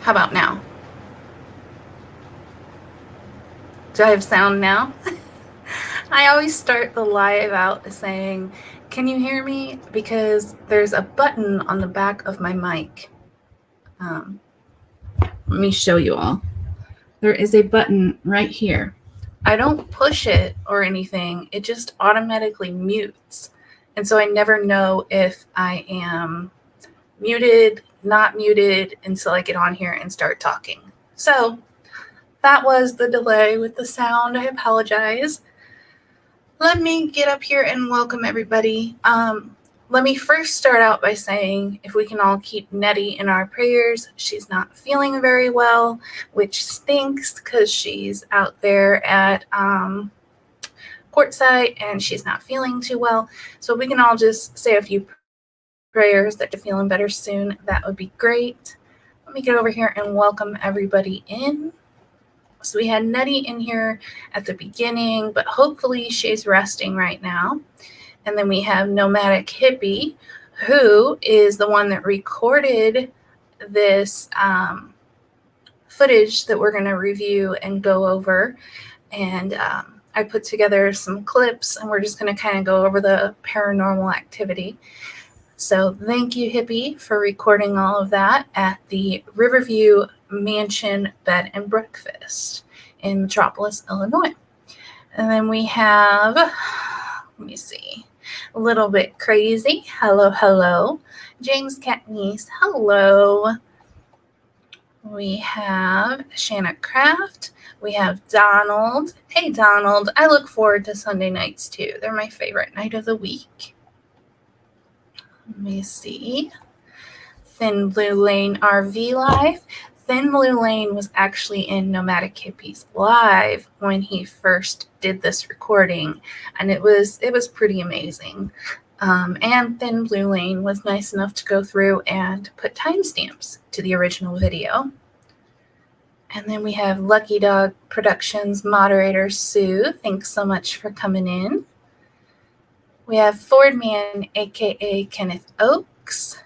How about now? Do I have sound now? I always start the live out saying, can you hear me? Because there's a button on the back of my mic. Let me show you all. There is a button right here. I don't push it or anything. It just automatically mutes. And so I never know if I am muted, not muted, until I get on here and start talking. So that was the delay with the sound. I apologize. Let me get up here and welcome everybody. Let me first start out by saying if we can all keep Nettie in our prayers. She's not feeling very well, which stinks because she's out there at courtside and she's not feeling too well. So we can all just say a few prayers that you're feeling better soon. That would be great. Let me get over here and welcome everybody in. So we had Nettie in here at the beginning, but hopefully she's resting right now. And then we have Nomadic Hippie, who is the one that recorded this footage that we're going to review and go over. And I put together some clips, and we're just going to kind of go over the paranormal activity. So thank you, Hippie, for recording all of that at the Riverview Mansion Bed and Breakfast in Metropolis, Illinois. And then we have, let me see, a little bit crazy. Hello, hello. James Catniece, hello. We have Shanna Craft. We have Donald. Hey, Donald. I look forward to Sunday nights, too. They're my favorite night of the week. Let me see. Thin Blue Lane RV Live. Thin Blue Lane was actually in Nomadic Hippie's live when he first did this recording, and it was pretty amazing. And Thin Blue Lane was nice enough to go through and put timestamps to the original video. And then we have Lucky Dog Productions moderator Sue. Thanks so much for coming in. We have Ford Man, aka Kenneth Oakes.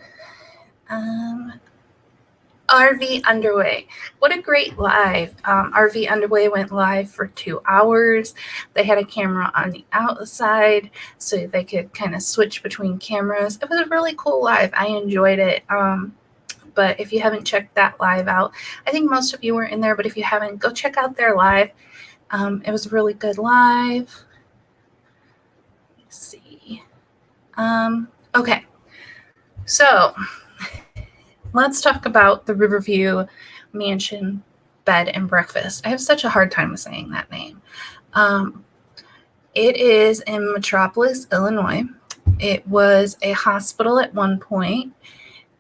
RV Underway. What a great live. RV Underway went live for 2 hours. They had a camera on the outside so they could kind of switch between cameras. It was a really cool live. I enjoyed it. But if you haven't checked that live out, I think most of you were in there, but if you haven't, go check out their live. It was a really good live. Let's see. Okay. So let's talk about the Riverview Mansion Bed and Breakfast. I have such a hard time saying that name. It is in Metropolis, Illinois. It was a hospital at one point.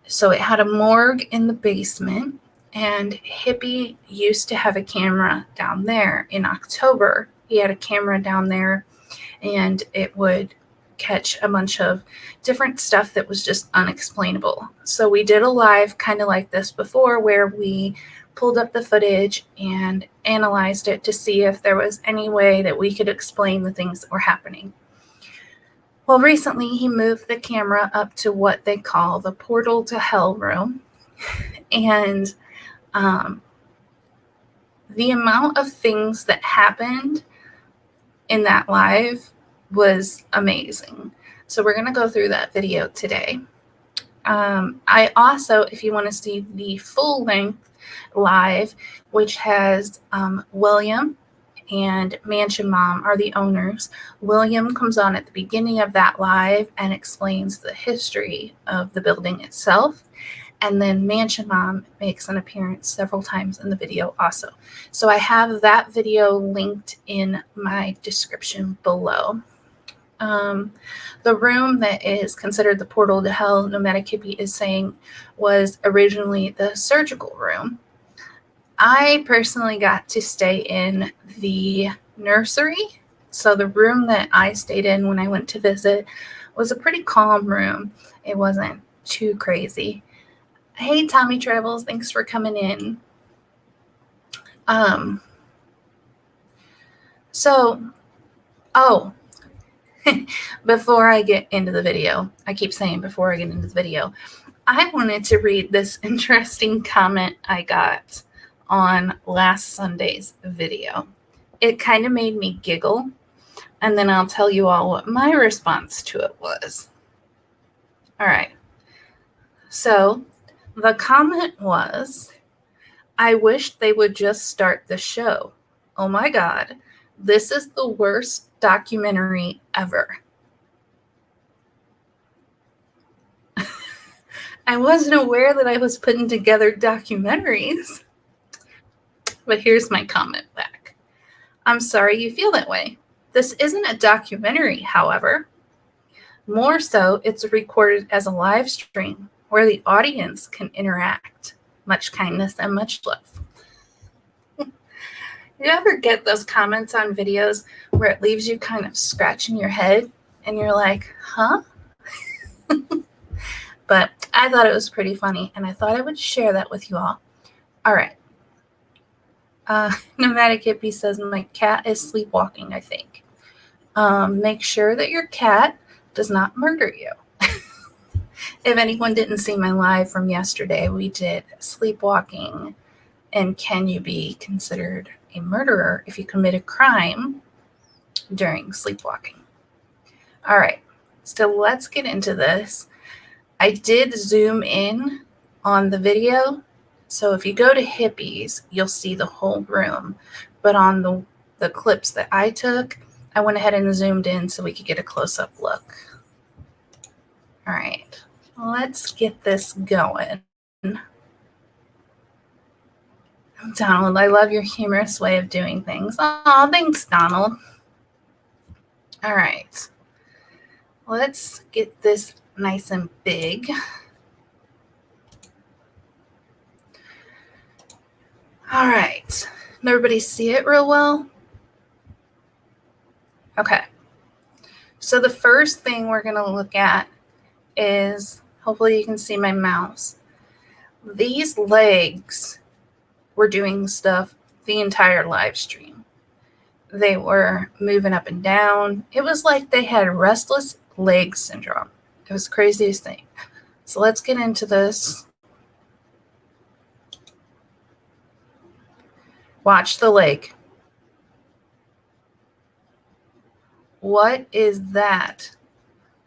So it had a morgue in the basement, and Hippie used to have a camera down there. In October, he had a camera down there, and it would catch a bunch of different stuff that was just unexplainable. So we did a live kind of like this before, where we pulled up the footage and analyzed it to see if there was any way that we could explain the things that were happening. Well, recently he moved the camera up to what they call the portal to hell room. And the amount of things that happened in that live was amazing. So we're going to go through that video today. I also, if you want to see the full length live, which has William and Mansion Mom are the owners. William comes on at the beginning of that live and explains the history of the building itself. And then Mansion Mom makes an appearance several times in the video also. So I have that video linked in my description below. The room that is considered the portal to hell, Nomadic Hippie is saying, was originally the surgical room. I personally got to stay in the nursery. So the room that I stayed in when I went to visit was a pretty calm room. It wasn't too crazy. Hey, Tommy Travels, thanks for coming in. before I get into the video, I keep saying before I get into the video, I wanted to read this interesting comment I got on last Sunday's video. It kind of made me giggle, and then I'll tell you all what my response to it was. All right. So the comment was, I wish they would just start the show. Oh my God, this is the worst documentary ever. I wasn't aware that I was putting together documentaries. But here's my comment back. I'm sorry you feel that way. This isn't a documentary, however. More so, it's recorded as a live stream where the audience can interact. Much kindness and much love. You ever get those comments on videos where it leaves you kind of scratching your head and you're like, huh? But I thought it was pretty funny, and I thought I would share that with you all. All right. Nomadic Hippie says, my cat is sleepwalking, I think. Make sure that your cat does not murder you. If anyone didn't see my live from yesterday, we did sleepwalking and can you be considered a murderer if you commit a crime during sleepwalking. All right, so let's get into this. I did zoom in on the video. So if you go to Hippies, you'll see the whole room. But on the clips that I took, I went ahead and zoomed in so we could get a close-up look. All right, let's get this going. Donald, I love your humorous way of doing things. Oh, thanks, Donald. All right, let's get this nice and big. All right, can everybody see it real well? Okay, so the first thing we're going to look at is, hopefully you can see my mouse. These legs were doing stuff the entire live stream. They were moving up and down. It was like they had restless leg syndrome. It was the craziest thing. So let's get into this. Watch the leg. What is that?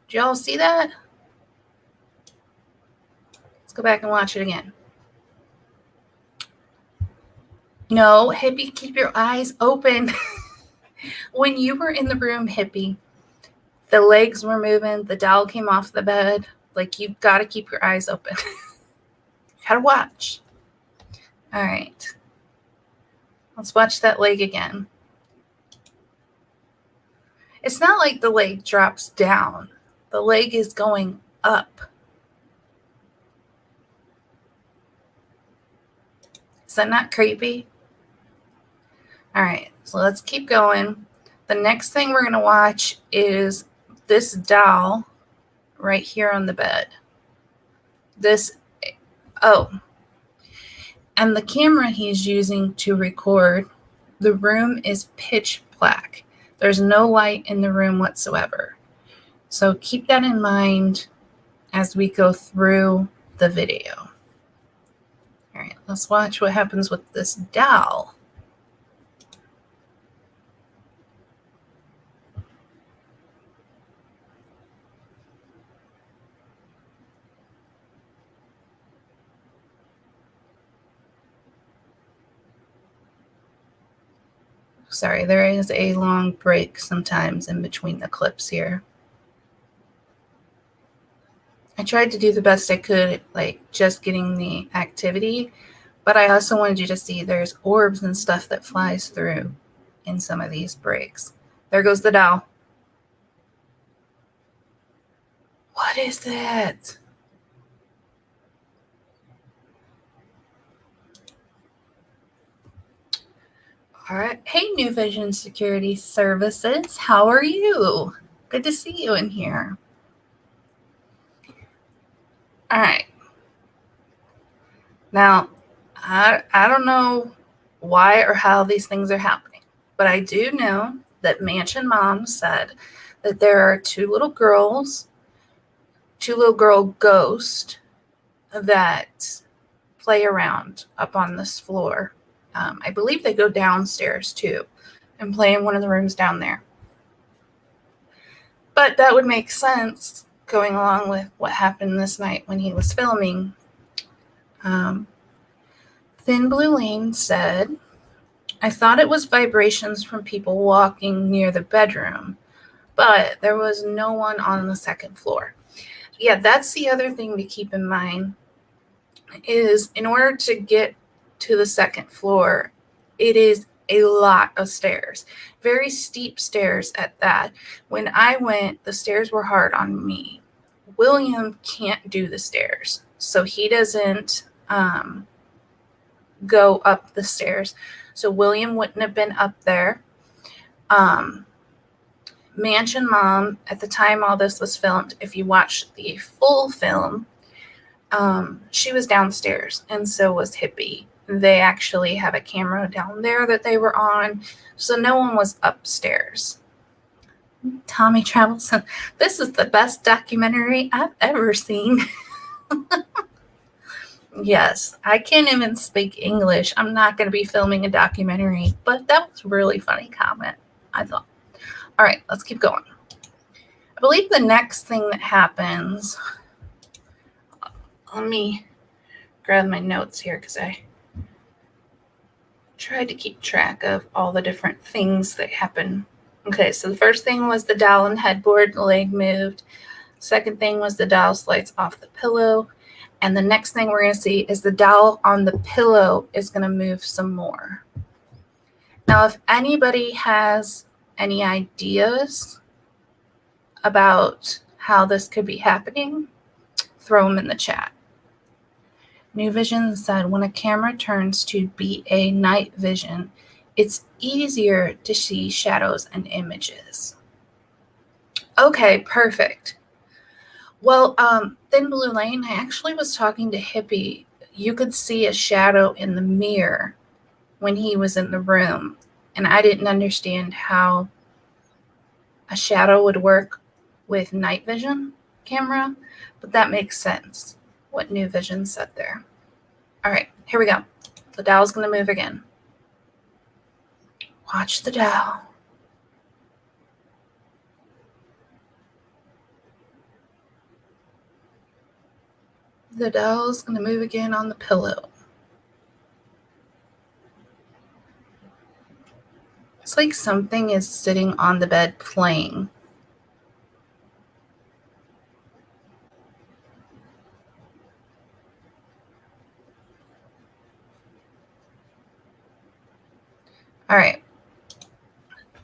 Did y'all see that? Let's go back and watch it again. No, Hippie, keep your eyes open. When you were in the room, Hippie, the legs were moving, the doll came off the bed. Like, you've got to keep your eyes open. Gotta watch. All right. Let's watch that leg again. It's not like the leg drops down. The leg is going up. Is that not creepy? All right, so let's keep going. The next thing we're going to watch is this doll right here on the bed. And the camera he's using to record, the room is pitch black. There's no light in the room whatsoever. So keep that in mind as we go through the video. All right, let's watch what happens with this doll. Sorry, there is a long break sometimes in between the clips here. I tried to do the best I could, like just getting the activity, but I also wanted you to see there's orbs and stuff that flies through in some of these breaks. There goes the doll. What is that? All right. Hey, New Vision Security Services. How are you? Good to see you in here. All right. Now, I don't know why or how these things are happening, but I do know that Mansion Mom said that there are two little girl ghosts that play around up on this floor. I believe they go downstairs too and play in one of the rooms down there. But that would make sense going along with what happened this night when he was filming. Thin Blue Lane said, I thought it was vibrations from people walking near the bedroom, but there was no one on the second floor. Yeah, that's the other thing to keep in mind is in order to get to the second floor, it is a lot of stairs, very steep stairs at that. When I went, the stairs were hard on me. William can't do the stairs, so he doesn't go up the stairs. So William wouldn't have been up there. Mansion Mom, at the time all this was filmed, if you watch the full film, she was downstairs, and so was Hippie. They actually have a camera down there that they were on, so no one was upstairs. Tommy Travelson, this is the best documentary I've ever seen. Yes, I can't even speak English. I'm not going to be filming a documentary, but that was a really funny comment, I thought. All right, let's keep going. I believe the next thing that happens, let me grab my notes here because I tried to keep track of all the different things that happen. Okay, so the first thing was the doll and headboard leg moved. Second thing was the doll slides off the pillow. And the next thing we're going to see is the doll on the pillow is going to move some more. Now, if anybody has any ideas about how this could be happening, throw them in the chat. New Vision said, when a camera turns to be a night vision, it's easier to see shadows and images. Okay, perfect. Well, Thin Blue Lane, I actually was talking to Hippie. You could see a shadow in the mirror when he was in the room, and I didn't understand how a shadow would work with night vision camera, but that makes sense, what New Vision said there. All right, here we go. The doll's going to move again. Watch the doll. The doll's going to move again on the pillow. It's like something is sitting on the bed playing. All right.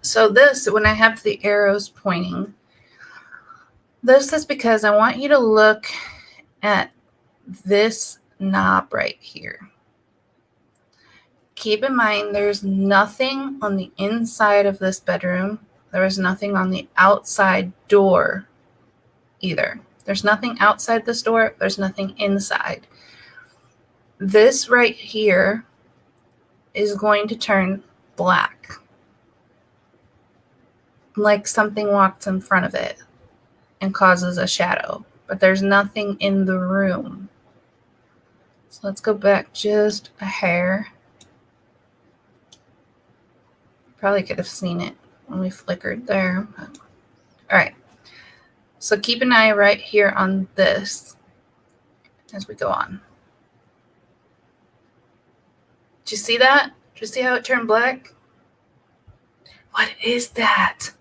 So this, when I have the arrows pointing, this is because I want you to look at this knob right here. Keep in mind, there's nothing on the inside of this bedroom. There is nothing on the outside door either. There's nothing outside this door. There's nothing inside. This right here is going to turn black, like something walks in front of it and causes a shadow, but there's nothing in the room. So let's go back just a hair. Probably could have seen it when we flickered there. All right. So keep an eye right here on this as we go on. Did you see that? Did you see how it turned black? What is that?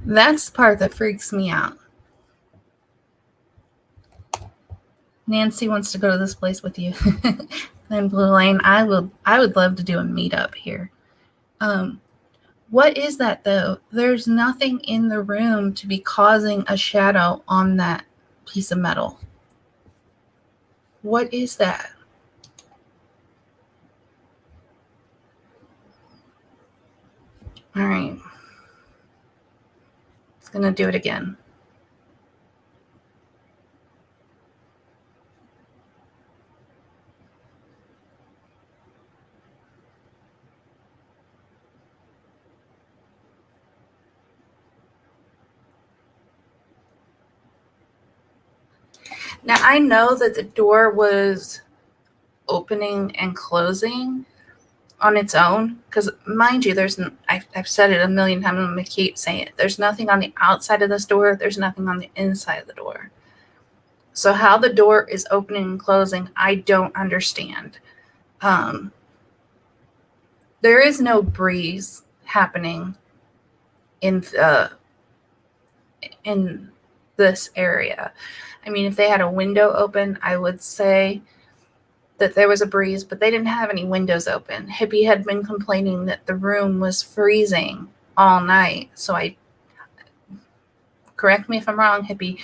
That's the part that freaks me out. Nancy wants to go to this place with you. Then Blue Lane, I would love to do a meetup here. What is that though? There's nothing in the room to be causing a shadow on that piece of metal. What is that? All right. It's going to do it again. Now, I know that the door was opening and closing on its own, because mind you, I've said it a million times, I'm going to keep saying it. There's nothing on the outside of this door. There's nothing on the inside of the door. So how the door is opening and closing, I don't understand. There is no breeze happening in this area. I mean, if they had a window open, I would say that there was a breeze, but they didn't have any windows open. Hippie had been complaining that the room was freezing all night. So correct me if I'm wrong, Hippie,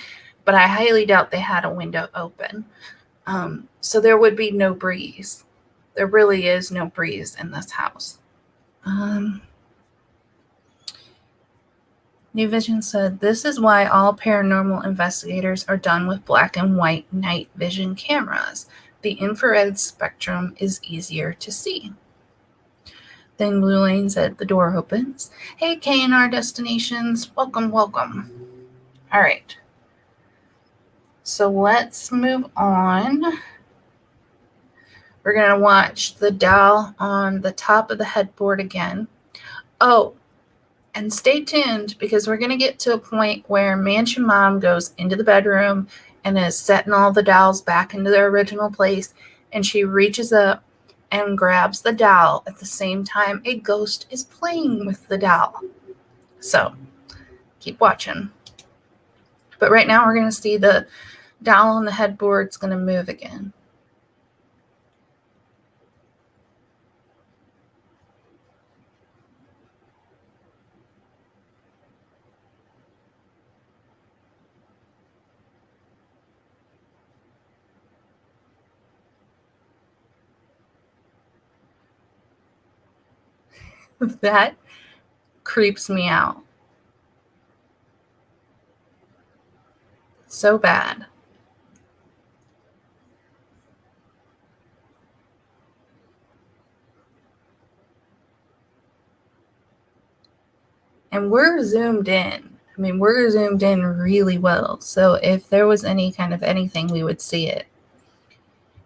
but I highly doubt they had a window open. So there would be no breeze. There really is no breeze in this house. New Vision said, this is why all paranormal investigators are done with black and white night vision cameras. The infrared spectrum is easier to see. Then Blue Lane said, the door opens. Hey, K&R Destinations, welcome, welcome. All right. So let's move on. We're going to watch the doll on the top of the headboard again. Oh, and stay tuned, because we're going to get to a point where Mansion Mom goes into the bedroom and is setting all the dolls back into their original place, and she reaches up and grabs the doll at the same time a ghost is playing with the doll. So keep watching. But right now we're going to see the doll on the headboard's going to move again. That creeps me out so bad. And we're zoomed in. I mean, we're zoomed in really well. So if there was any kind of anything, we would see it.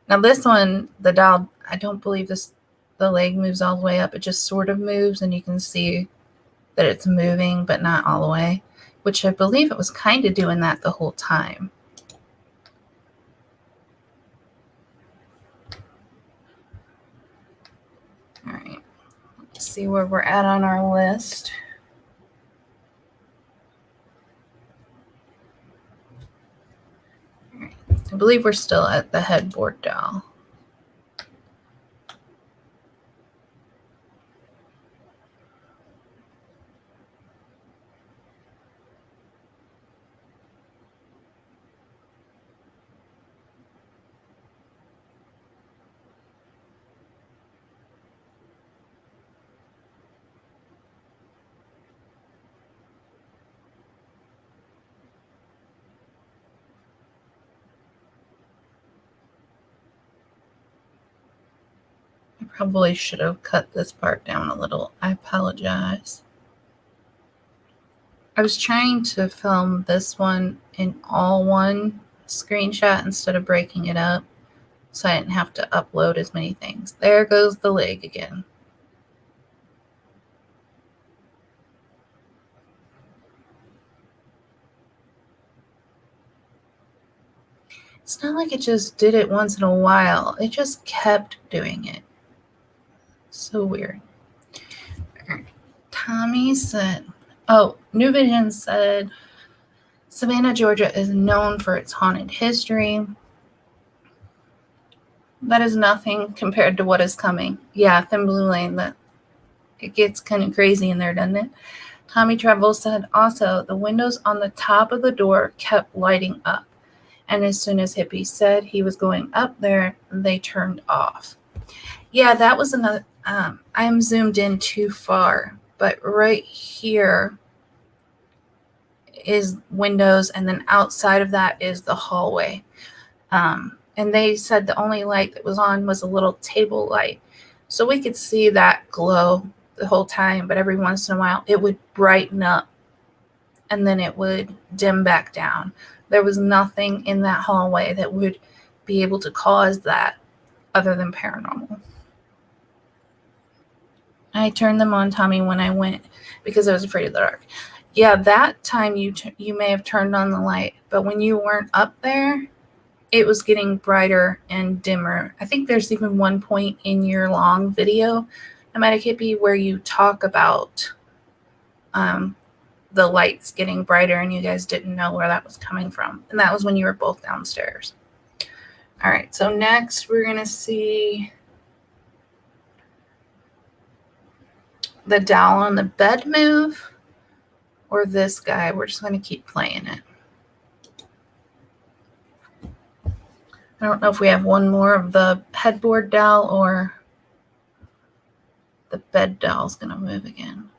Now this one, the doll, I don't believe the leg moves all the way up. It just sort of moves, and you can see that it's moving, but not all the way, which I believe it was kind of doing that the whole time. All right, let's see where we're at on our list. All right, I believe we're still at the headboard doll. Probably should have cut this part down a little. I apologize. I was trying to film this one in all one screenshot instead of breaking it up, so I didn't have to upload as many things. There goes the leg again. It's not like it just did it once in a while. It just kept doing it. So weird. Tommy said, oh, New Vision said, Savannah, Georgia is known for its haunted history. That is nothing compared to what is coming. Yeah, Thin Blue Lane, it gets kind of crazy in there, doesn't it? Tommy Treble said, also, the windows on the top of the door kept lighting up. And as soon as Hippie said he was going up there, they turned off. Yeah, that was another. I'm zoomed in too far, but right here is windows, and then outside of that is the hallway. And they said the only light that was on was a little table light. So we could see that glow the whole time, but every once in a while it would brighten up and then it would dim back down. There was nothing in that hallway that would be able to cause that other than paranormal. I turned them on, Tommy, when I went because I was afraid of the dark. Yeah, that time you may have turned on the light, but when you weren't up there, it was getting brighter and dimmer. I think there's even one point in your long video, Nomadic Hippie, where you talk about the lights getting brighter and you guys didn't know where that was coming from. And that was when you were both downstairs. All right, so next we're going to see the doll on the bed move or this guy. We're just going to keep playing it. I don't know if we have one more of the headboard doll or the bed doll's going to move again.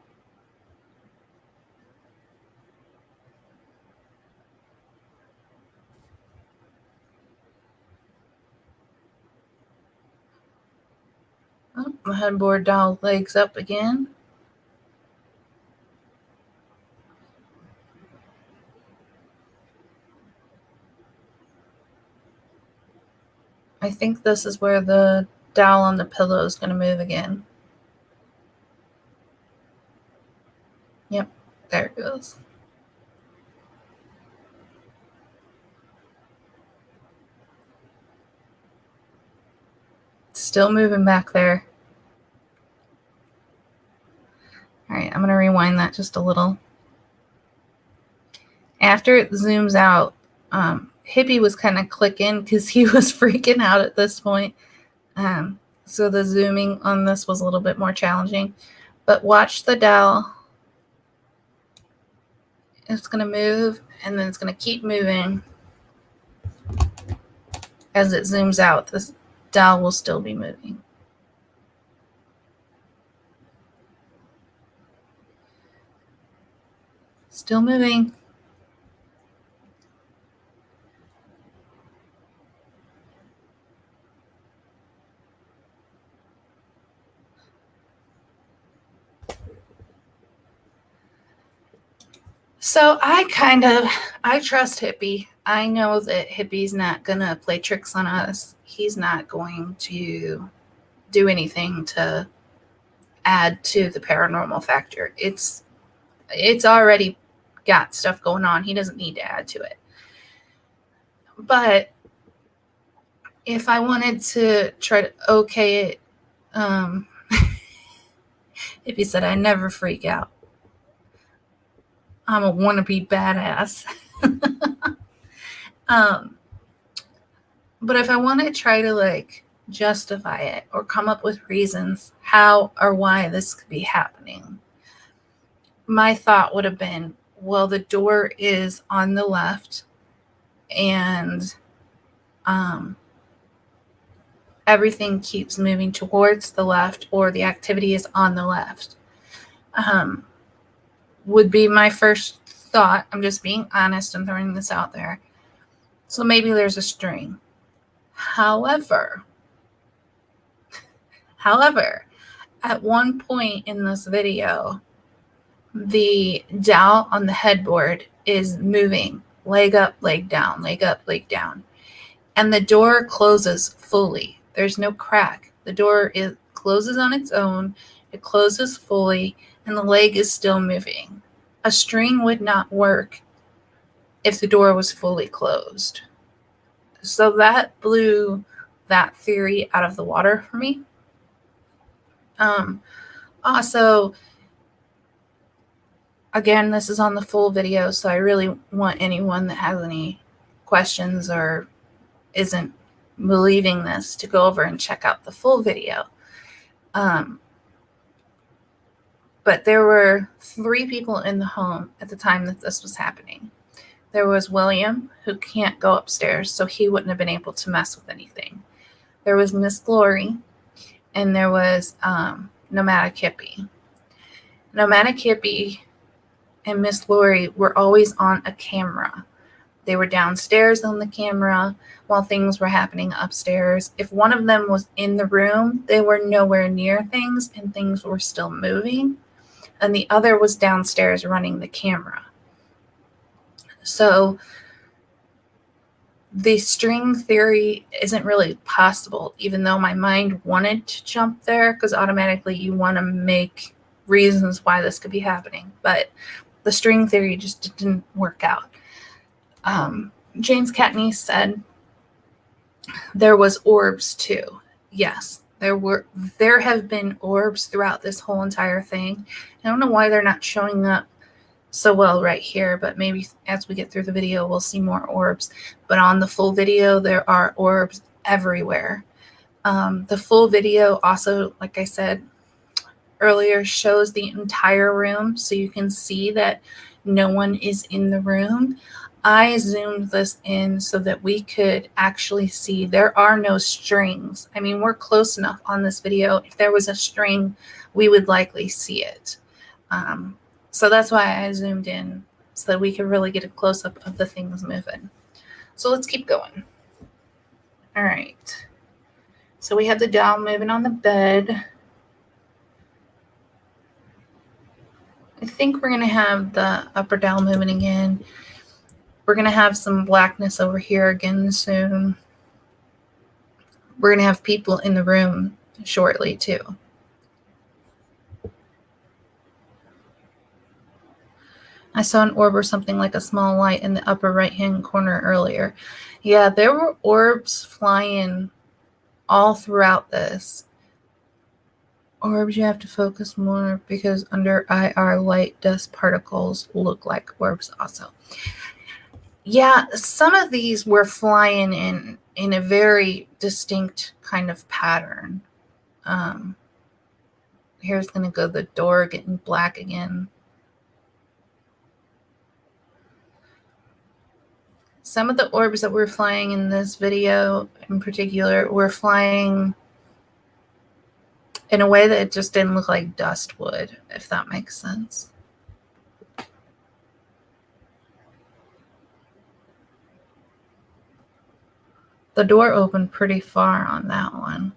Oh, the headboard doll legs up again. I think this is where the doll on the pillow is going to move again. Yep, there it goes. Still moving back there. All right, I'm going to rewind that just a little. After it zooms out, Hippie was kind of clicking because he was freaking out at this point. So the zooming on this was a little bit more challenging. But watch the doll. It's going to move, and then it's going to keep moving. As it zooms out, this doll will still be moving. Still moving. So I trust Hippie. I know that Hippie's not going to play tricks on us. He's not going to do anything to add to the paranormal factor. It's already got stuff going on. He doesn't need to add to it. But if I wanted to try to okay it, Hippie said, I never freak out. I'm a wannabe badass. But if I want to try to justify it or come up with reasons how or why this could be happening, my thought would have been, well, the door is on the left and everything keeps moving towards the left, or the activity is on the left. Would be my first thought. I'm just being honest and throwing this out there. So maybe there's a string. However, at one point in this video, the doll on the headboard is moving, leg up, leg down, leg up, leg down. And the door closes fully. There's no crack. The door closes on its own. It closes fully, and the leg is still moving. A string would not work if the door was fully closed. So that blew that theory out of the water for me. Also, again, this is on the full video, so I really want anyone that has any questions or isn't believing this to go over and check out the full video. But there were 3 people in the home at the time that this was happening. There was William, who can't go upstairs, so he wouldn't have been able to mess with anything. There was Miss Glory, and there was Nomadic Hippie. Nomadic Hippie and Miss Glory were always on a camera. They were downstairs on the camera while things were happening upstairs. If one of them was in the room, they were nowhere near things and things were still moving. And the other was downstairs running the camera. So the string theory isn't really possible, even though my mind wanted to jump there, because automatically you want to make reasons why this could be happening. But the string theory just didn't work out. James Cagney said there was orbs too. Yes, there have been orbs throughout this whole entire thing. I don't know why they're not showing up so well right here, but maybe as we get through the video we'll see more orbs. But on the full video there are orbs everywhere. The full video also, like I said earlier, shows the entire room, so you can see that no one is in the room. I zoomed this in so that we could actually see there are no strings. I mean, we're close enough on this video. If there was a string, we would likely see it. So that's why I zoomed in, so that we could really get a close-up of the things moving. So let's keep going. All right. So we have the doll moving on the bed. I think we're going to have the upper doll moving again. We're going to have some blackness over here again soon. We're going to have people in the room shortly too. I saw an orb or something like a small light in the upper right-hand corner earlier. Yeah, there were orbs flying all throughout this. Orbs, you have to focus more because under IR light, dust particles look like orbs also. Yeah, some of these were flying in a very distinct kind of pattern. Here's going to go the door getting black again. Some of the orbs that were flying in this video in particular were flying in a way that it just didn't look like dust would, if that makes sense. The door opened pretty far on that one.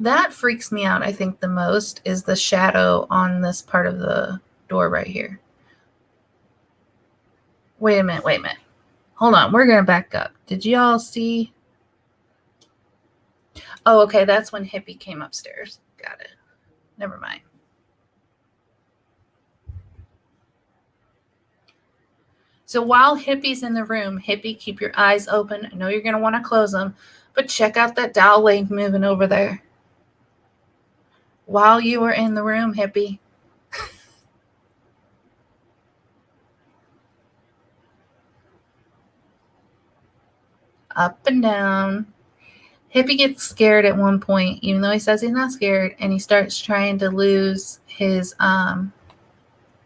That freaks me out, I think, the most is the shadow on this part of the door right here. Wait a minute. Hold on, we're going to back up. Did you all see? Oh, okay, that's when Hippie came upstairs. Got it. Never mind. So while Hippie's in the room, Hippie, keep your eyes open. I know you're going to want to close them, but check out that doll leg moving over there. While you were in the room, Hippie. Up and down. Hippie gets scared at one point, even though he says he's not scared, and he starts trying to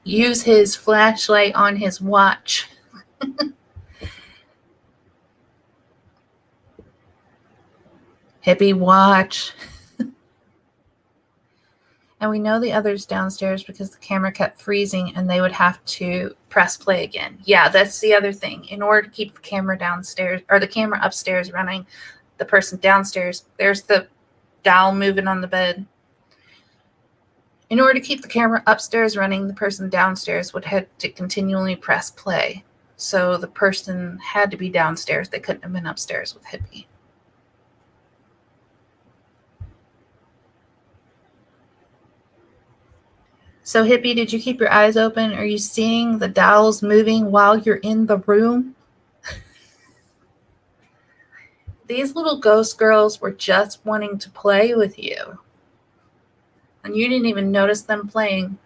use his flashlight on his watch. Hippie, watch. And we know the others downstairs because the camera kept freezing and they would have to press play again. Yeah, that's the other thing. In order to keep the camera downstairs, or the camera upstairs running, the person downstairs, there's the doll moving on the bed. In order to keep the camera upstairs running, the person downstairs would have to continually press play. So the person had to be downstairs. They couldn't have been upstairs with Hippie. So, Hippie, did you keep your eyes open? Are you seeing the dolls moving while you're in the room? These little ghost girls were just wanting to play with you. And you didn't even notice them playing.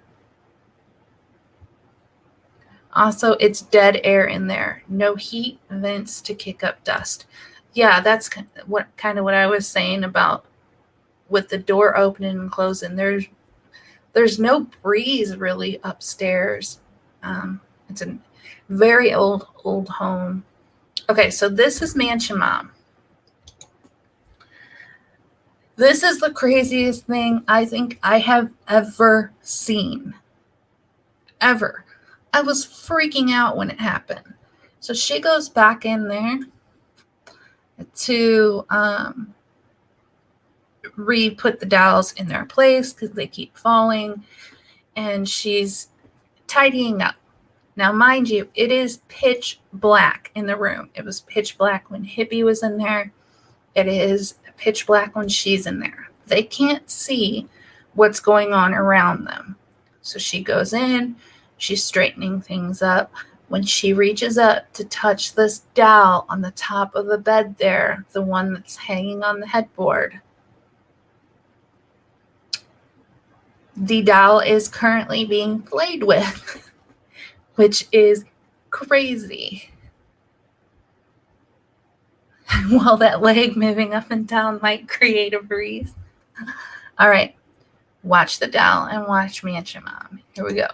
Also, it's dead air in there. No heat vents to kick up dust. Yeah, that's kind of what I was saying about with the door opening and closing. There's no breeze really upstairs. It's a very old home. Okay, so this is Mansion Mom. This is the craziest thing I think I have ever seen. Ever. I was freaking out when it happened. So she goes back in there. to re-put the dowels in their place because they keep falling, and she's tidying up. Now, mind you, it is pitch black in the room. It was pitch black when Hippie was in there. It is pitch black when she's in there. They can't see what's going on around them. So she goes in, she's straightening things up. When she reaches up to touch this dowel on the top of the bed there, the one that's hanging on the headboard, the dowel is currently being played with, which is crazy. While that leg moving up and down might create a breeze. All right, watch the dowel and watch Mansion Mom. Here we go.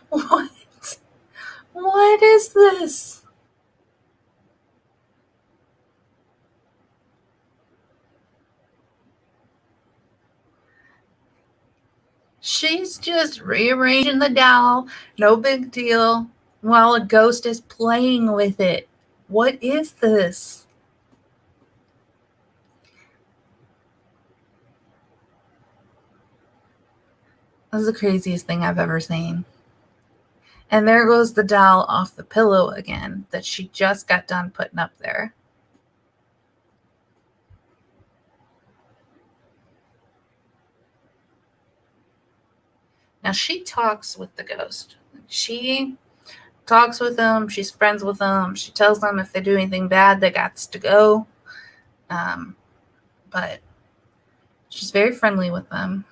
What? What is this? She's just rearranging the dowel, no big deal, while a ghost is playing with it. What is this? This is the craziest thing I've ever seen. And there goes the dowel off the pillow again that she just got done putting up there. Now, she talks with the ghost. She talks with them. She's friends with them. She tells them if they do anything bad, they got to go. But she's very friendly with them.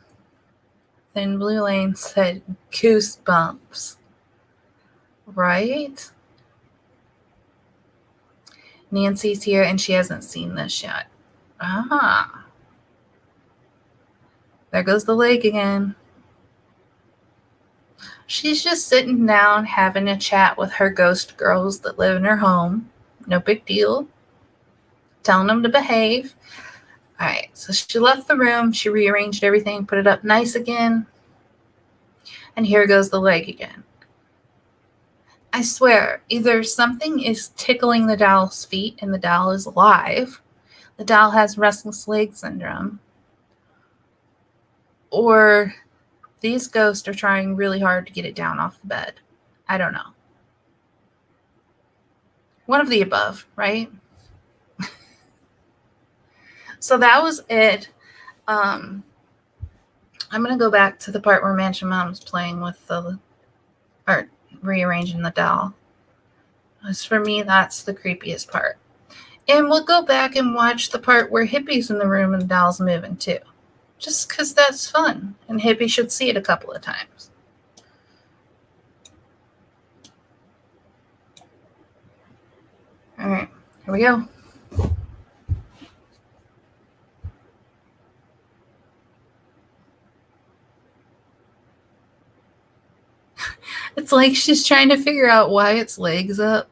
Then Blue Lane said, goosebumps. Right? Nancy's here and she hasn't seen this yet. Ah. There goes the leg again. She's just sitting down having a chat with her ghost girls that live in her home. No big deal. Telling them to behave. All right, so she left the room. She rearranged everything, put it up nice again. And here goes the leg again. I swear, either something is tickling the dowel's feet and the dowel is alive, the dowel has restless leg syndrome, or these ghosts are trying really hard to get it down off the bed. I don't know. One of the above, right? So that was it. I'm going to go back to the part where Mansion Mom's playing with or rearranging the dowel. As for me, that's the creepiest part. And we'll go back and watch the part where Hippie's in the room and the dowel's moving too. Just because that's fun. And Hippie should see it a couple of times. All right, here we go. It's like she's trying to figure out why its leg's up.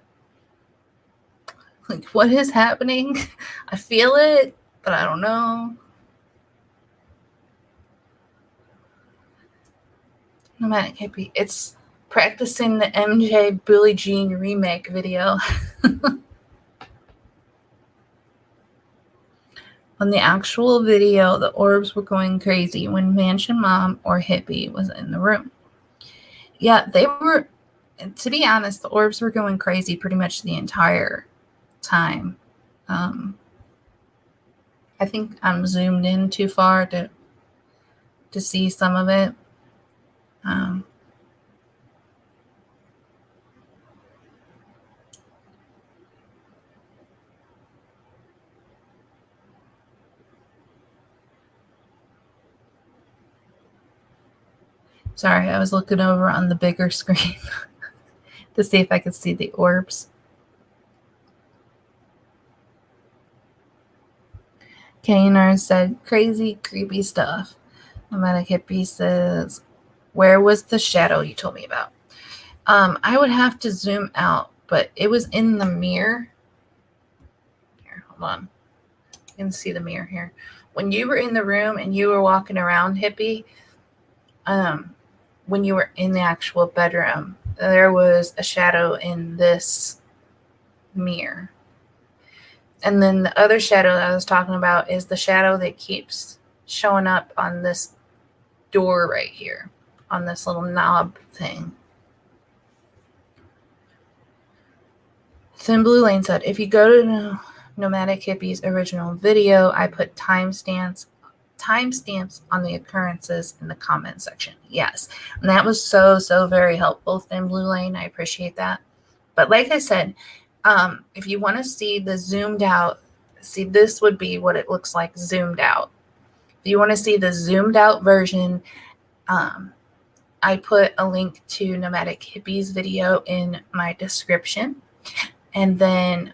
Like, what is happening? I feel it, but I don't know. Nomadic Hippie. It's practicing the MJ Billie Jean remake video. On the actual video, the orbs were going crazy when Mansion Mom or Hippie was in the room. Yeah, they were, to be honest, the orbs were going crazy pretty much the entire time. I think I'm zoomed in too far to see some of it. Sorry, I was looking over on the bigger screen to see if I could see the orbs. Kanar said, crazy, creepy stuff. Nomadic Hippie says, where was the shadow you told me about? I would have to zoom out, but it was in the mirror. Here, hold on. You can see the mirror here. When you were in the room and you were walking around, Hippie, when you were in the actual bedroom, there was a shadow in this mirror. And then the other shadow I was talking about is the shadow that keeps showing up on this door right here, on this little knob thing. Thin Blue Lane said, if you go to Nomadic Hippie's original video, I put timestamps on the occurrences in the comment section. Yes. And that was so very helpful, Thin Blue Lane. I appreciate that. But like I said, if you want to see the zoomed out, see, this would be what it looks like zoomed out. If you want to see the zoomed out version, I put a link to Nomadic Hippie's video in my description. And then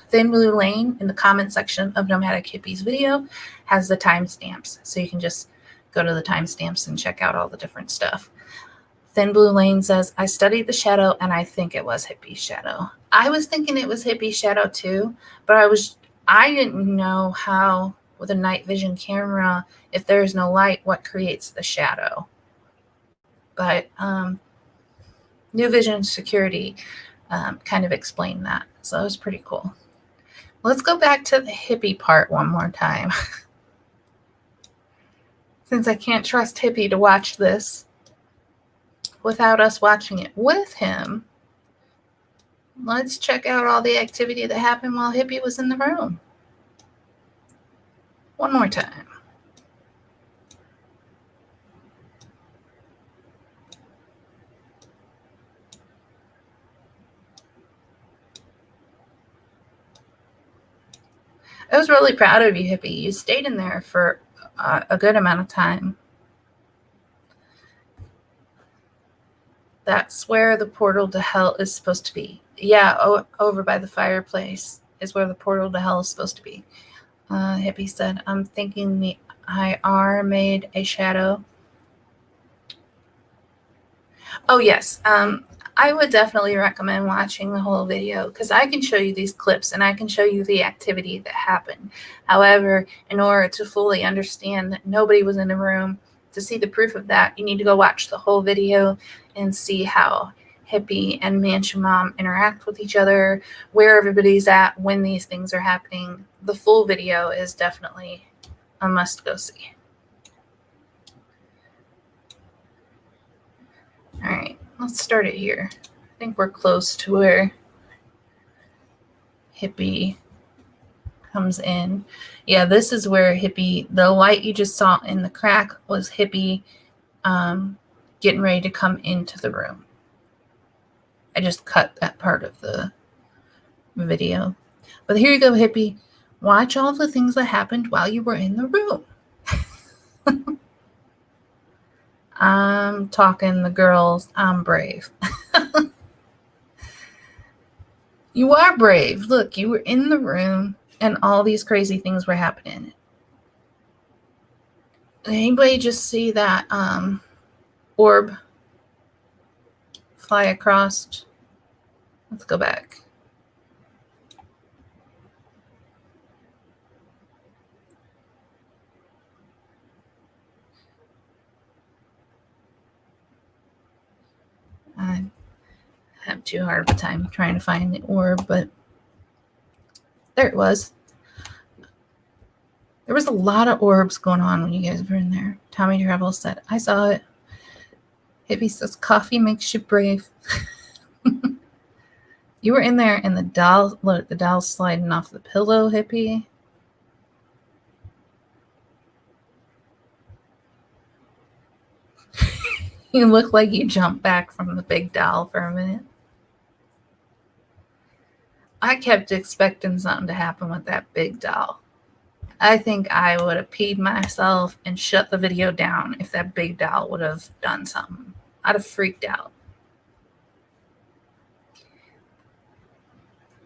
Thin Blue Lane in the comment section of Nomadic Hippie's video has the timestamps. So you can just go to the timestamps and check out all the different stuff. Thin Blue Lane says, I studied the shadow and I think it was Hippie's shadow. I was thinking it was Hippie's shadow too, but I didn't know how with a night vision camera, if there's no light, what creates the shadow. But New Vision Security kind of explained that. So it was pretty cool. Let's go back to the hippie part one more time. Since I can't trust Hippie to watch this without us watching it with him, let's check out all the activity that happened while Hippie was in the room. One more time. I was really proud of you, Hippie. You stayed in there for a good amount of time. That's where the portal to hell is supposed to be. Yeah, over by the fireplace is where the portal to hell is supposed to be. Hippie said, I'm thinking the IR made a shadow. Oh, yes. I would definitely recommend watching the whole video because I can show you these clips and I can show you the activity that happened. However, in order to fully understand that nobody was in the room, to see the proof of that, you need to go watch the whole video and see how Hippie and Mansion Mom interact with each other, where everybody's at when these things are happening. The full video is definitely a must-go see. All right, let's start it here. I think we're close to where Hippie comes in. Yeah, this is where Hippie, the light you just saw in the crack was Hippie getting ready to come into the room. I just cut that part of the video. But here you go, Hippie. Watch all the things that happened while you were in the room. I'm talking the girls. I'm brave. You are brave. Look, you were in the room and all these crazy things were happening. Did anybody just see that orb fly across? Let's go back. I have too hard of a time trying to find the orb, but there it was. There was a lot of orbs going on when you guys were in there. Tommy Travel said, I saw it. Hippie says, coffee makes you brave. You were in there and the doll, look, the doll's sliding off the pillow, Hippie. You look like you jumped back from the big doll for a minute. I kept expecting something to happen with that big doll. I think I would have peed myself and shut the video down if that big doll would have done something. I'd have freaked out.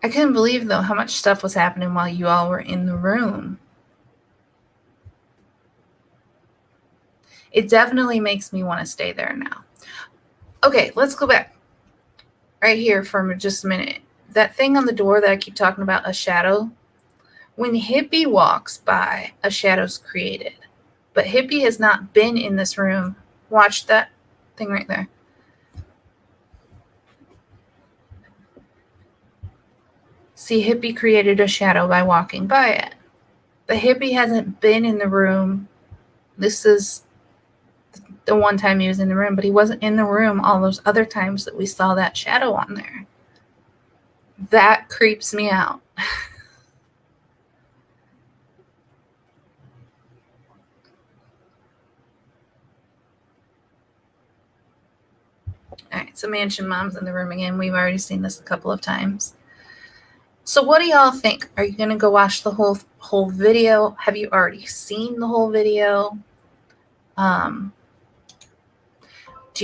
I couldn't believe, though, how much stuff was happening while you all were in the room. It definitely makes me want to stay there now. Okay, let's go back right here for just a minute. That thing on the door that I keep talking about, a shadow. When Hippie walks by, a shadow's created. But Hippie has not been in this room Watch that thing right there. See, Hippie created a shadow by walking by it. The Hippie hasn't been in the room. This is the one time he was in the room, but he wasn't in the room all those other times that we saw that shadow on there. That creeps me out. All right, so Mansion Mom's in the room again. We've already seen this a couple of times. So what do y'all think? Are you going to go watch the whole video? Have you already seen the whole video? Do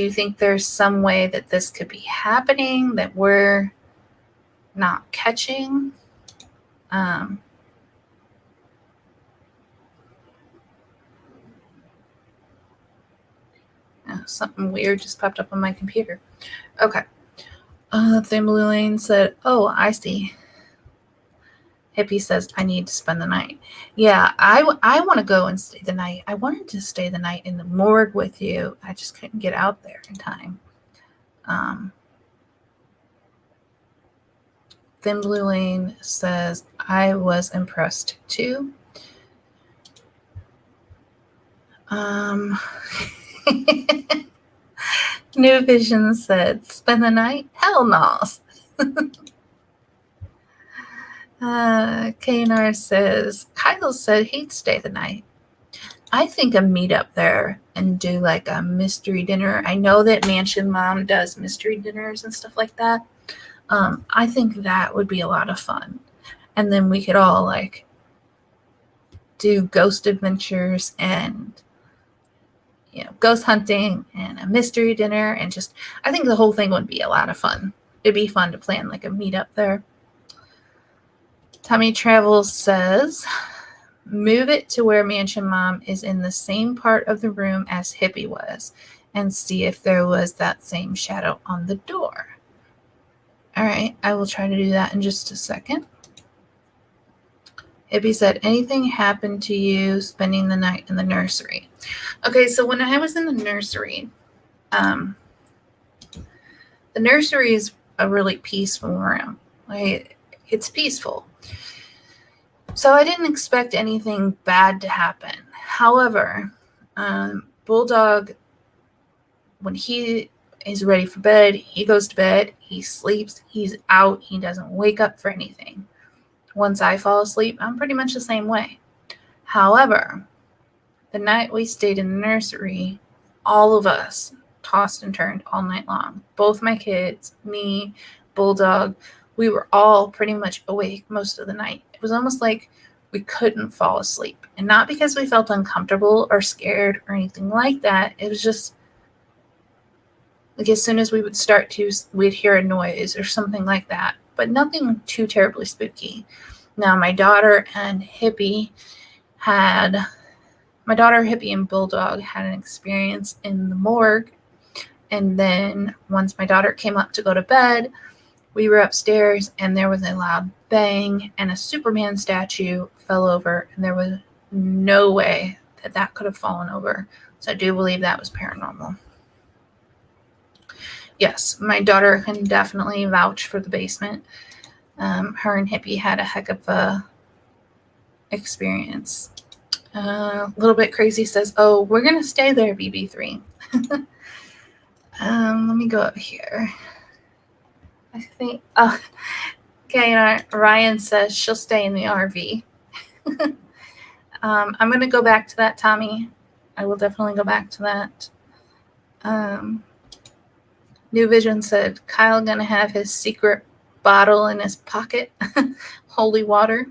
you think there's some way that this could be happening that we're not catching? Something weird just popped up on my computer. Okay. Thin Blue Lane said, oh, I see. Hippie says, I need to spend the night. Yeah, I want to go and stay the night. I wanted to stay the night in the morgue with you. I just couldn't get out there in time. Thin Blue Lane says, I was impressed too. New Vision said, spend the night? Hell no. KNR says, Kyle said he'd stay the night. I think a meetup there and do like a mystery dinner. I know that Mansion Mom does mystery dinners and stuff like that. I think that would be a lot of fun. And then we could all like do ghost adventures and, you know, ghost hunting and a mystery dinner. And just, I think the whole thing would be a lot of fun. It'd be fun to plan like a meetup there. Tommy Travels says, move it to where Mansion Mom is in the same part of the room as Hippie was and see if there was that same shadow on the door. All right, I will try to do that in just a second. Hippie said, anything happened to you spending the night in the nursery? Okay, so when I was in the nursery is a really peaceful room. Like, it's peaceful. So I didn't expect anything bad to happen. However, Bulldog, when he is ready for bed, he goes to bed, he sleeps, he's out, he doesn't wake up for anything. Once I fall asleep, I'm pretty much the same way. However, the night we stayed in the nursery, all of us tossed and turned all night long. Both my kids, me, Bulldog, we were all pretty much awake most of the night. It was almost like we couldn't fall asleep. And not because we felt uncomfortable or scared or anything like that. It was just like as soon as we would start to, we'd hear a noise or something like that. But nothing too terribly spooky. Now, my daughter, Hippie, and Bulldog had an experience in the morgue. And then once my daughter came up to go to bed, we were upstairs and there was a loud bang and a Superman statue fell over, and there was no way that could have fallen over. So I do believe that was paranormal. Yes, my daughter can definitely vouch for the basement. Her and Hippie had a heck of a experience. A little bit crazy says, oh, we're going to stay there, BB3. Let me go up here. I think, okay, Ryan says she'll stay in the RV. I'm going to go back to that, Tommy. I will definitely go back to that. New Vision said, Kyle going to have his secret bottle in his pocket. Holy water.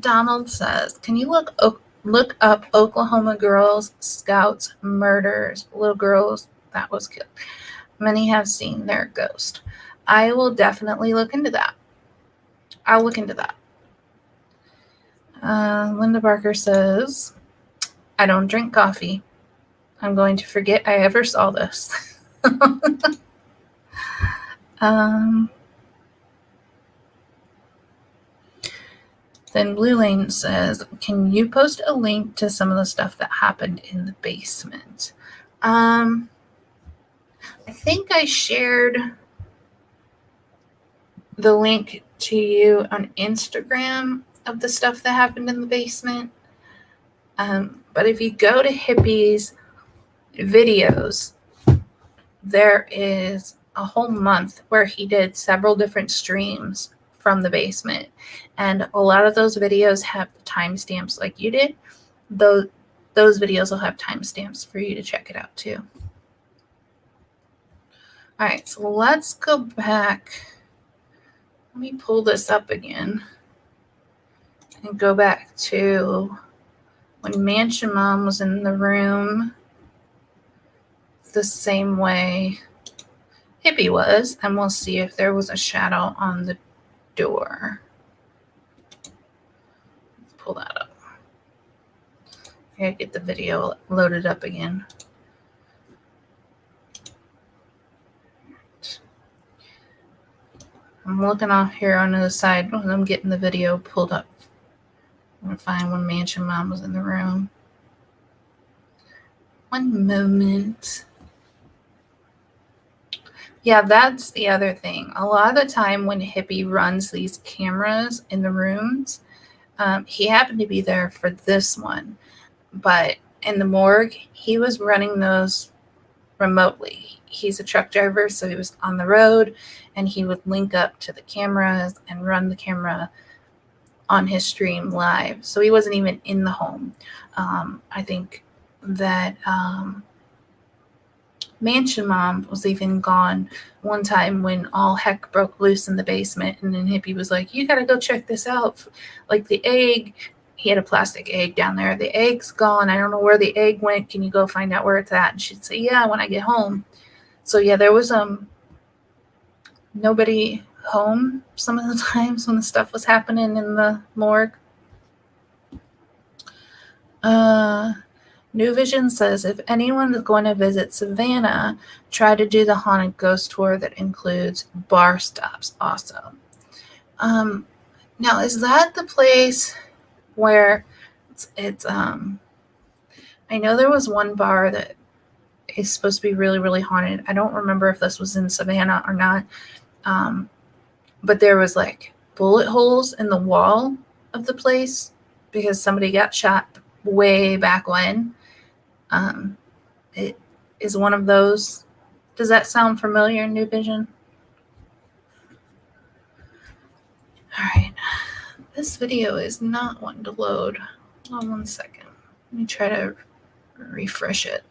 Donald says, can you look up Oklahoma girls, scouts, murders, little girls that was killed? Many have seen their ghost. I will definitely look into that. I'll look into that. Linda Barker says, I don't drink coffee. I'm going to forget I ever saw this. Then Blue Lane says, can you post a link to some of the stuff that happened in the basement? I think I shared the link to you on Instagram of the stuff that happened in the basement. But if you go to Hippie's videos, there is a whole month where he did several different streams from the basement. And a lot of those videos have timestamps like you did. Those videos will have timestamps for you to check it out too. All right, so let's go back. Let me pull this up again and go back to when Mansion Mom was in the room the same way Hippie was, and we'll see if there was a shadow on the door. Let's pull that up. I gotta get the video loaded up again. I'm looking off here on the side when I'm getting the video pulled up. I'm gonna find when Mansion Mom was in the room. One moment. Yeah, that's the other thing. A lot of the time when Hippie runs these cameras in the rooms, he happened to be there for this one, but in the morgue, he was running those remotely. He's a truck driver, so he was on the road, and he would link up to the cameras and run the camera on his stream live. So he wasn't even in the home. I think that Mansion Mom was even gone one time when all heck broke loose in the basement, and then Hippie was like, you gotta go check this out. Like the egg, he had a plastic egg down there. The egg's gone. I don't know where the egg went. Can you go find out where it's at? And she'd say, yeah, when I get home. So yeah, there was nobody home some of the times when the stuff was happening in the morgue. New Vision says, if anyone is going to visit Savannah, try to do the haunted ghost tour that includes bar stops also. Now, is that the place where it's I know there was one bar that is supposed to be really, really haunted. I don't remember if this was in Savannah or not. But there was like bullet holes in the wall of the place because somebody got shot way back when. It is one of those. Does that sound familiar, New Vision? All right. This video is not wanting to load. Hold on 1 second. Let me try to refresh it.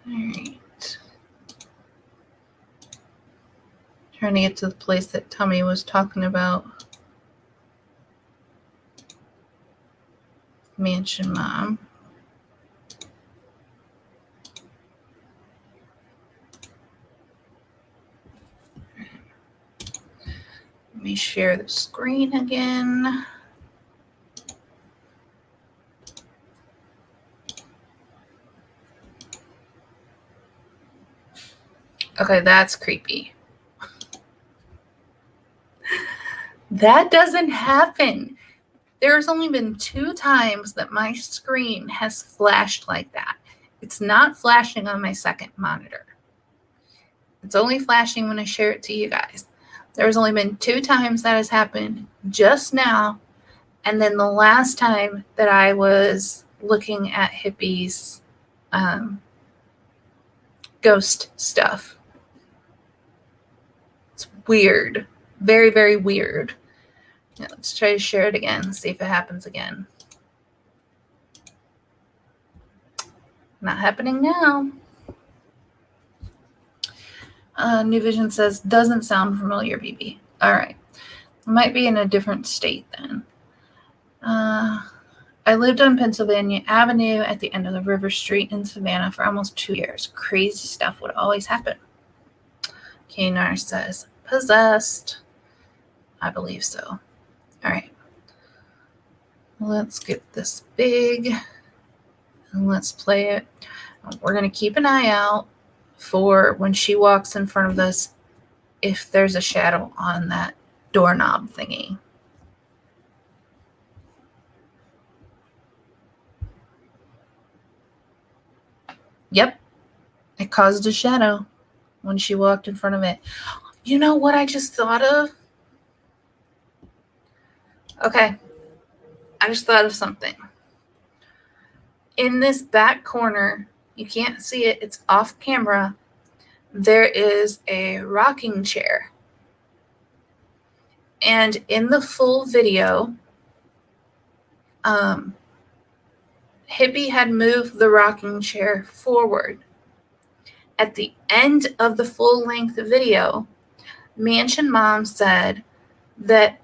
All right. Trying to get to the place that Tommy was talking about. Mansion Mom. Let me share the screen again. Okay, that's creepy. That doesn't happen. There's only been 2 times that my screen has flashed like that. It's not flashing on my second monitor. It's only flashing when I share it to you guys. There's only been 2 times that has happened just now. And then the last time that I was looking at Hippie's ghost stuff. It's weird. Very, very weird. Yeah, let's try to share it again. See if it happens again. Not happening now. New Vision says, doesn't sound familiar, BB. All right. Might be in a different state then. I lived on Pennsylvania Avenue at the end of the River Street in Savannah for almost 2 years. Crazy stuff would always happen. Kanar says, possessed. I believe so. All right. Let's get this big And let's play it. We're going to keep an eye out for when she walks in front of us, if there's a shadow on that doorknob thingy. Yep, it caused a shadow when she walked in front of it. You know what I just thought of? Okay, I just thought of something. In this back corner, you can't see it, it's off camera, there is a rocking chair. And in the full video, Hippie had moved the rocking chair forward. At the end of the full-length video, Mansion Mom said that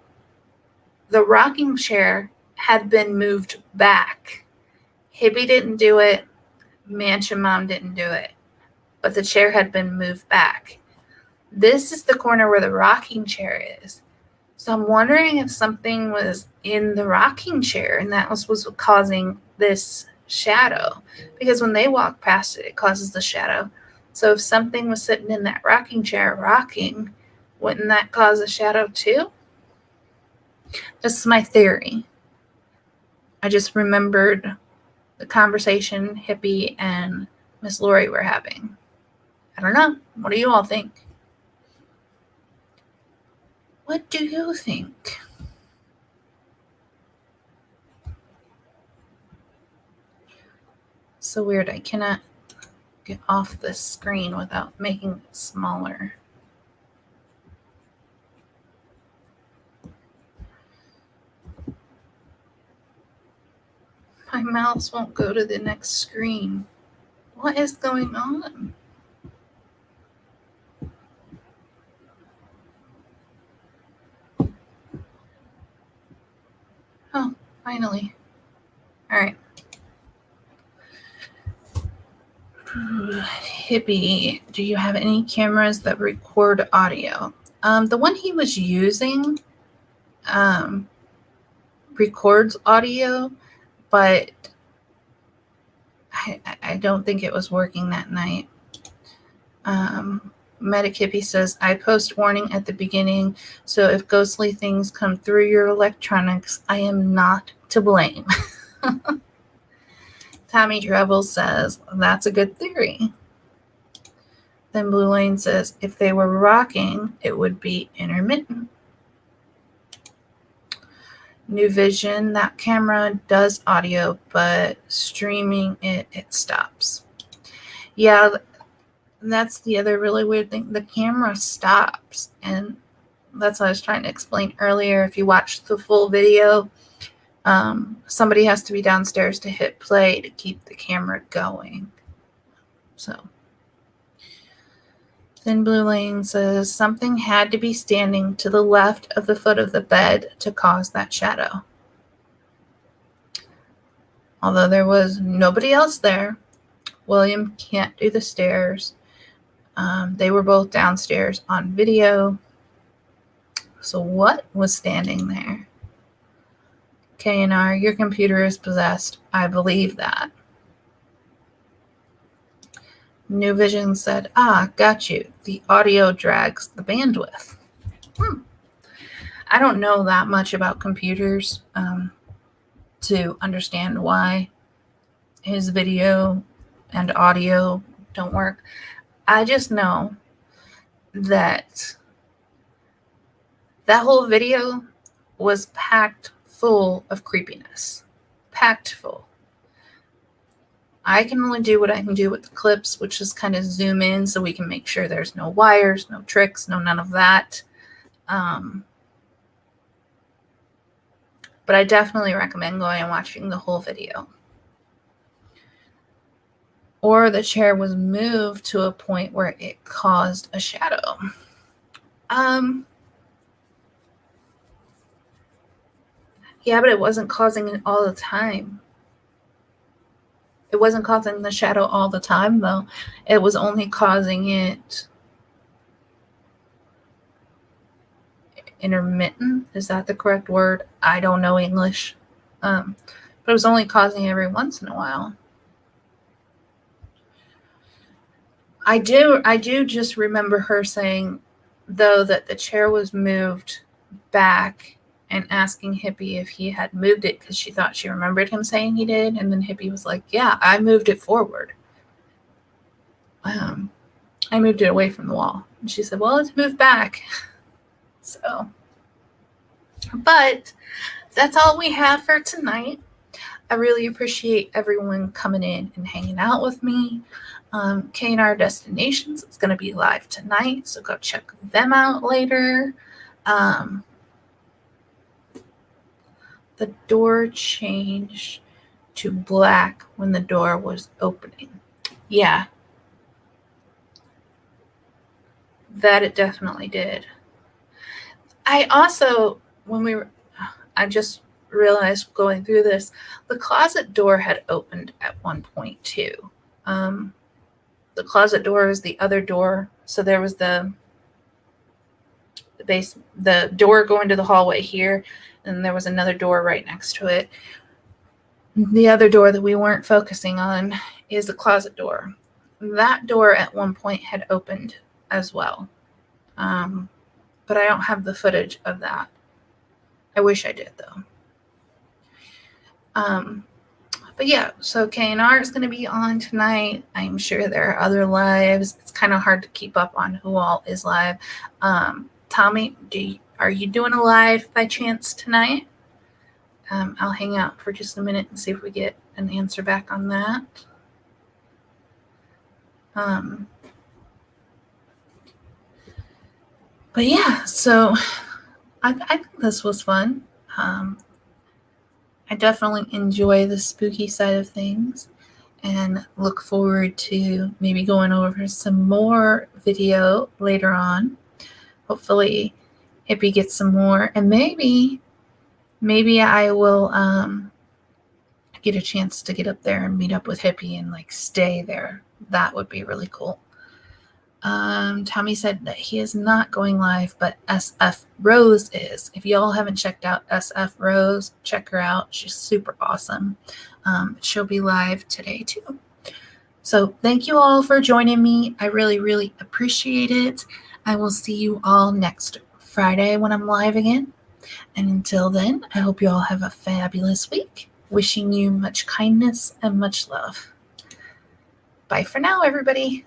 the rocking chair had been moved back. Hippie didn't do it. Mansion Mom didn't do it. But the chair had been moved back. This is the corner where the rocking chair is. So I'm wondering if something was in the rocking chair and that was causing this shadow. Because when they walk past it, it causes the shadow. So if something was sitting in that rocking chair rocking, wouldn't that cause a shadow too? This is my theory. I just remembered the conversation Hippie and Miss Lori were having. I don't know. What do you all think? What do you think? So weird. I cannot get off this screen without making it smaller. My mouse won't go to the next screen. What is going on? Oh, finally. All right. Hippie, do you have any cameras that record audio? The one he was using records audio, but I don't think it was working that night. Nomadic Hippie says, I post warning at the beginning, so if ghostly things come through your electronics, I am not to blame. Tommy Treble says, that's a good theory. Then Blue Lane says, if they were rocking, it would be intermittent. New Vision, that camera does audio, but streaming it stops. Yeah, that's the other really weird thing. The camera stops, and that's what I was trying to explain earlier. If you watch the full video, somebody has to be downstairs to hit play to keep the camera going. So then Blue Lane says something had to be standing to the left of the foot of the bed to cause that shadow. Although there was nobody else there, William can't do the stairs. They were both downstairs on video. So what was standing there? KNR, your computer is possessed. I believe that. New Vision said, got you. The audio drags the bandwidth. I don't know that much about computers to understand why his video and audio don't work. I just know that whole video was packed full of creepiness. Packed full. I can only do what I can do with the clips, which is kind of zoom in so we can make sure there's no wires, no tricks, none of that. But I definitely recommend going and watching the whole video. Or the chair was moved to a point where it caused a shadow. Yeah, but it wasn't causing it all the time. It wasn't causing the shadow all the time, though. It was only causing it intermittent. Is that the correct word? I don't know English. But it was only causing it every once in a while. I do just remember her saying, though, that the chair was moved back and asking Hippie if he had moved it because she thought she remembered him saying he did. And then Hippie was like, yeah, I moved it forward. I moved it away from the wall. And she said, well, it's moved back. So, but that's all we have for tonight. I really appreciate everyone coming in and hanging out with me. K&R Destinations is going to be live tonight, so go check them out later. The door changed to black when the door was opening. Yeah. That it definitely did. I also, I just realized going through this, the closet door had opened at one point too. The closet door is the other door. So there was the door going to the hallway here, and there was another door right next to it. The other door that we weren't focusing on is the closet door. That door at one point had opened as well. But I don't have the footage of that. I wish I did though. But yeah, so K&R is going to be on tonight. I'm sure there are other lives. It's kind of hard to keep up on who all is live. Tommy, are you doing a live by chance tonight? I'll hang out for just a minute and see if we get an answer back on that. But yeah, so I think this was fun. I definitely enjoy the spooky side of things and look forward to maybe going over some more video later on. Hopefully Hippie gets some more, and maybe I will get a chance to get up there and meet up with Hippie and like stay there. That would be really cool. Tommy said that he is not going live, but SF Rose is. If y'all haven't checked out SF Rose, check her out. She's super awesome. She'll be live today too. So thank you all for joining me. I really, really appreciate it. I will see you all next Friday when I'm live again. And until then, I hope you all have a fabulous week. Wishing you much kindness and much love. Bye for now, everybody.